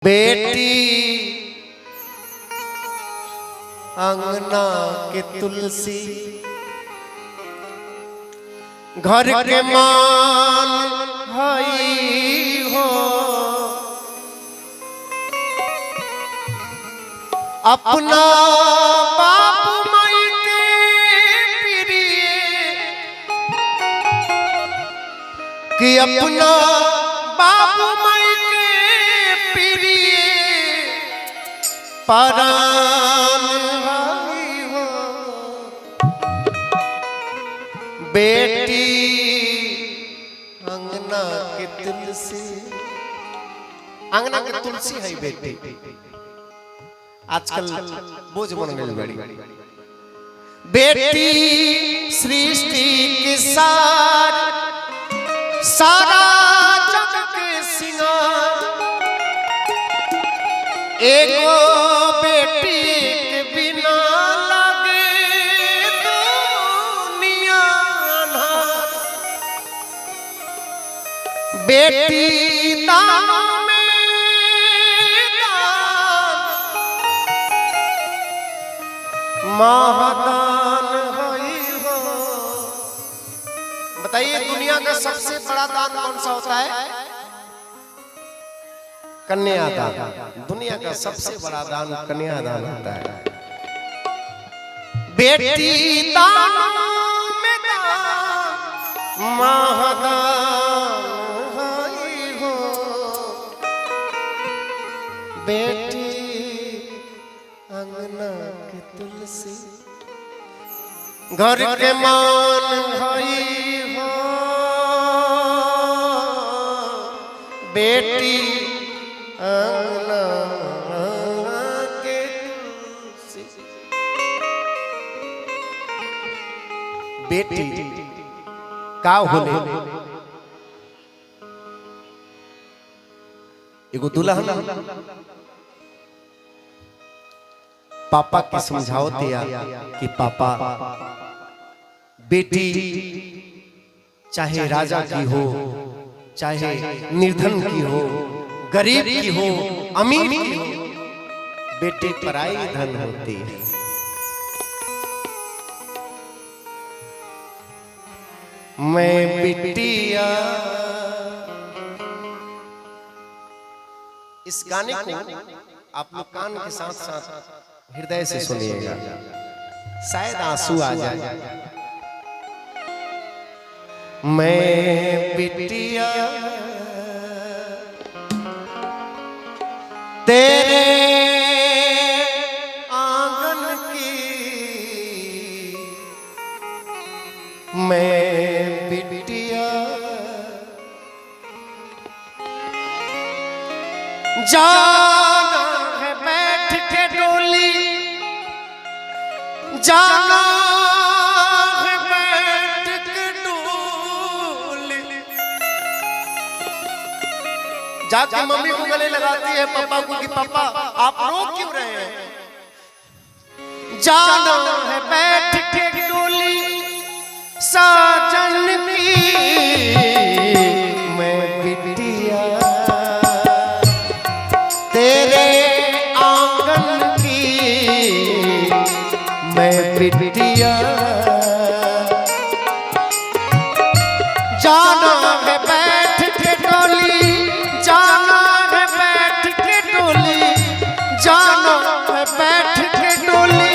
बेटी अंगना के तुलसी घर के मान हई हो। अपना बाप माई के प्रिय कि अपना बाप माई के प्रिय परान हई हो। बेटी अंगना के तुलसी, अंगना के तुलसी है बेटी। आजकल बोझ बन गई बड़ी। बेटी सृष्टि के सारा जग के सिंगार, एगो बेटी के बिना लगे दुनिया अन्हार। बेटी दानों में महादान हई हो। बताइए दुनिया का सबसे बड़ा दान कौन सा होता है? कन्यादान। दुनिया का सबसे बड़ा दान कन्यादान होता है। बेटी दानों में दान महादान हई हो। बेटी अंगना के तुलसी घर के मान हई हो। बेटी अंगना के तुलसी। बेटी का होले एगो दुल्हन पापा के समझाओ दिया कि पापा बेटी चाहे राजा की हो, चाहे निर्धन की हो, गरीब की हो, अमीर की हो, बेटी पराई धन होती है। मैं बिटिया, इस गाने को आप लोग कान के साथ साथ हृदय से सुनिएगा, शायद आंसू आ जाए। मैं बिटिया तेरे आंगन की, मैं बिटिया जाना है बैठ के डोली, जाना है बैठ के डोली। जाके मम्मी को गले लगाती है पापा को कि पापा आप रो क्यों रहे हैं? जाना है बैठ के डोली साजन की, मैं बिटिया तेरे आंगन की, मैं बिटिया जाना है बैठ के डोली, जाना है बैठ के डोली, जाना है बैठ के डोली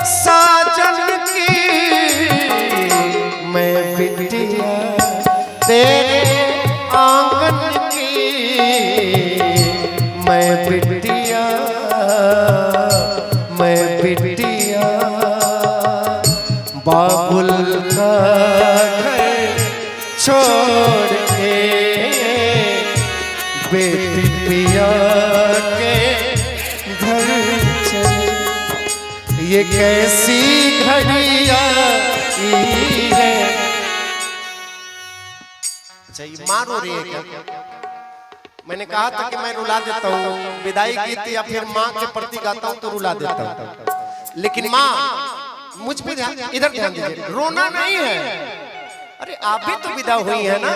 साजन की, मैं बिटिया तेरे आंगन की, मैं बिटिया, मैं बिटिया बाबुल का घर छोड़ के बेटी पिया के घर चले। ये कैसी घड़िया है? अच्छा ये माँ रो रही है क्या? मैंने कहा था कि मैं रुला देता हूँ, विदाई गीत या फिर माँ के प्रति गाता हूँ तो रुला देता हूँ, लेकिन माँ मुझ पे इधर ध्यान दीजिए, रोना नहीं है। अरे आप भी तो विदा हुई है ना,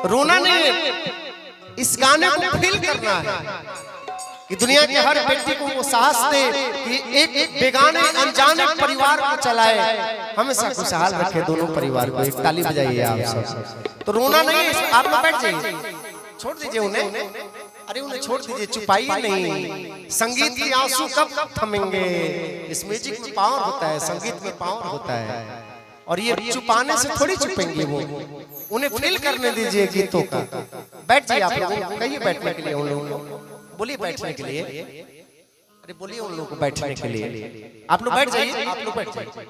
रोना नहीं है। इस गाने को फील करना है कि दुनिया के हर व्यक्ति को वो साहस दे कि एक बेगाने अनजाने परिवार को चलाए, हमेशा खुशहाल रखे दोनों परिवार को। एक ताली बजाइए आप सब। तो रोना नहीं है, आप लोग बैठ जाइए, छोड़ दीजिए उन्हें, अरे उन्हें छोड़ दीजिए, छुपाइए नहीं। संगीत के आंसू कब थमेंगे? इस म्यूजिक में पावर होता है, संगीत में पावर होता है, और ये छुपाने से थोड़ी छुपेंगे वो, उन्हें फील करने दीजिए गीतों का। बैठ जाइए आप लोग, कहिए बैठने के लिए उन लोगों को, बोलिए बैठने के लिए, अरे बोलिए उन लोगों को बैठने के लिए। आप लोग बैठ जाइए, आप लोग बैठ जाइए।